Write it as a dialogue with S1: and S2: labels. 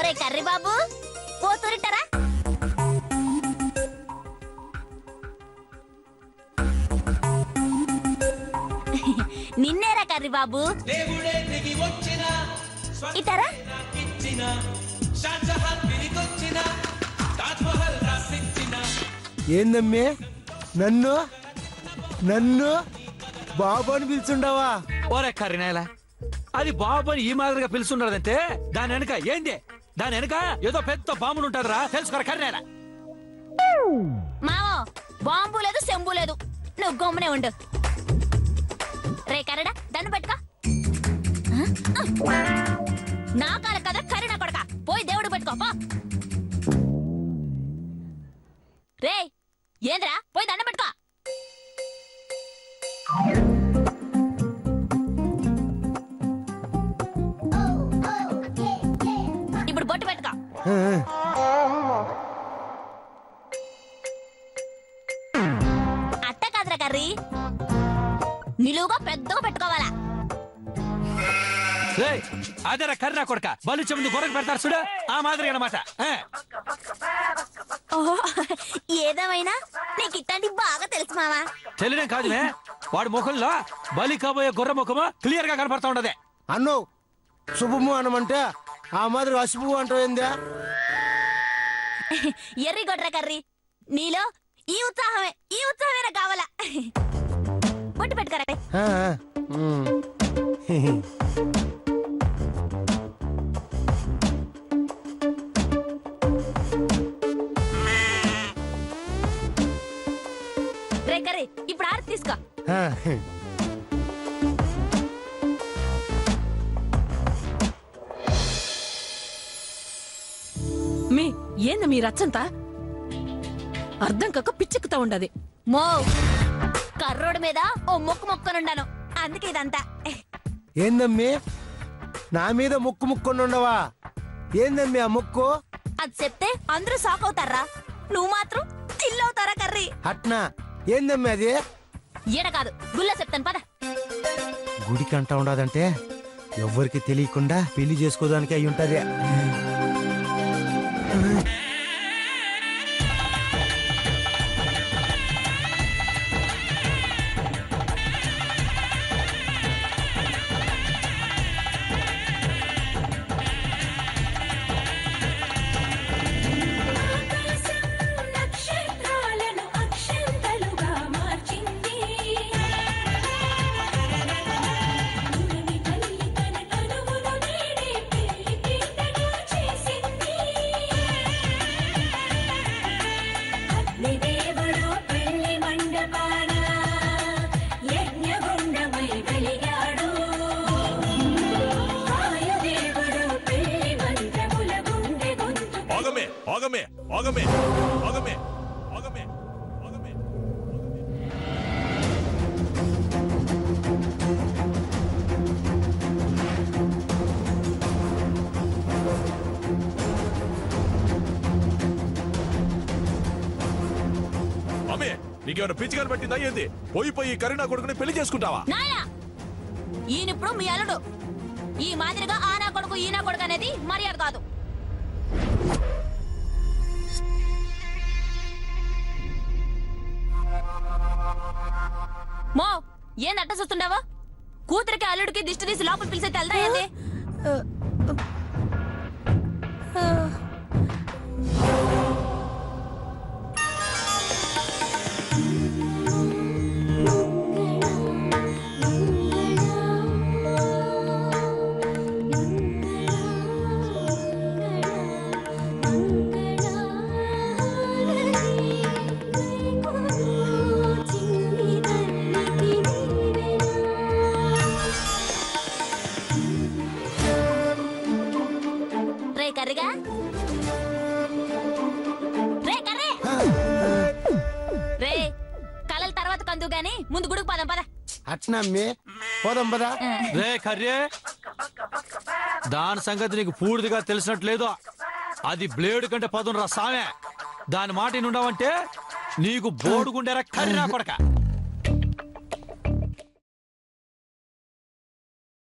S1: ఒరే కర్రీ బాబు పోతురిటారా నిన్నేరా కర్రీ బాబు ఇటారా
S2: ఏందమ్మే నన్ను నన్ను బాబు అని పిలుచుండవా?
S3: ఓరే కర్రీనేలా అది బాబు అని ఈ మాదిరిగా పిలుచుండదంటే దాని వెనక ఏంది? దాని వెనక ఏదో పెద్ద బాంబులు ఉంటారా తెలుసుకోరా కర్రీనేలా.
S1: మావో బాంబు లేదు సెంబు లేదు, నువ్వు గమ్మునే ఉండు. రే కరడా దండ పెట్టుకో. నా కాల కదా కరీనా కొడక, పోయి దేవుడు పెట్టుకో పో. రే ఏంద్రా పోయి దండ పెట్టుకో. ఇప్పుడు బొట్టు పెట్టుకో. అట్ట కాదురా కర్రీ, నిలువుగా పెద్దగా పెట్టుకోవాలా.
S3: అదేరా కర్రీ కొడక బలు చెంది గొర్రెకు పెడతారు చూడు, ఆ మాదిరి అన్నమాట.
S1: ఏదేమైనా నీకు ఇట్లాంటి బాగా తెలుసు మావా.
S3: తెలియడం కాదులే, వాడి ముఖంలో బలి కాబోయే గొర్రె ముఖము క్లియర్ గా కనపడతా ఉండదే.
S2: అన్ను శుభము అనమంటే ఆ మాదిరి అశుభము అంటావేందా?
S1: ఎర్రి గొడ్ర కర్రీ, నీలో ఈ ఉత్సాహమే నాకు కావాలా. బొట్టు పెట్టుకరే. రే కర్రీ ఇప్పుడు ఆరు తీసుకో.
S4: ఏంది మీ రచ్చంతా అర్థం కాక పిచ్చెక్కుతా ఉండదు.
S1: మో కర్రోడు మీద ఓ మొక్కనుండాను, అందుకే ఇదంతా.
S2: ఏందమ్మి నా మీద ముక్కునుండవా? ఏందమ్మి ఆ ముక్కు?
S1: అది చెప్తే అందరూ షాక్ అవుతారా, నువ్వు మాత్రం చిల్లవుతారా కర్రీ.
S2: అట్నా ఏందమ్మి అది?
S1: ఈడ కాదు గుళ్ళో చెప్తాను పద.
S2: గుడికి అంటా ఉండదంటే ఎవ్వరికి తెలియకుండా పెళ్లి చేసుకోదానికి అయి ఉంటది.
S5: నీకేమైనా పిచ్చి కనబట్టిందా ఏంది? పోయి కరీనా కొడుకుని పెళ్లి చేసుకుంటావా?
S1: ఈయనిప్పుడు మీ అల్లుడు, ఈ మాదిరిగా ఆనా కొడుకు ఈనా కొడుకు అనేది మర్యాద కాదు. మో ఏందట్ట చూస్తుండవా? కూతురికి అల్లుడికి దిష్టి తీసి లోపల పిలిచే తెల్దా ఏంది? ముందు గుడికి పదం పద.
S2: అట్నమ్మి పోదాం పద.
S3: రే కర్రే, దాని సంగతి నీకు పూర్తిగా తెలిసినట్లేదు. అది బ్లేడ్ కంటే పదును రా సామే. దాని మాట ఉండవంటే నీకు బోడుగుండేరా కర్రా కొడక.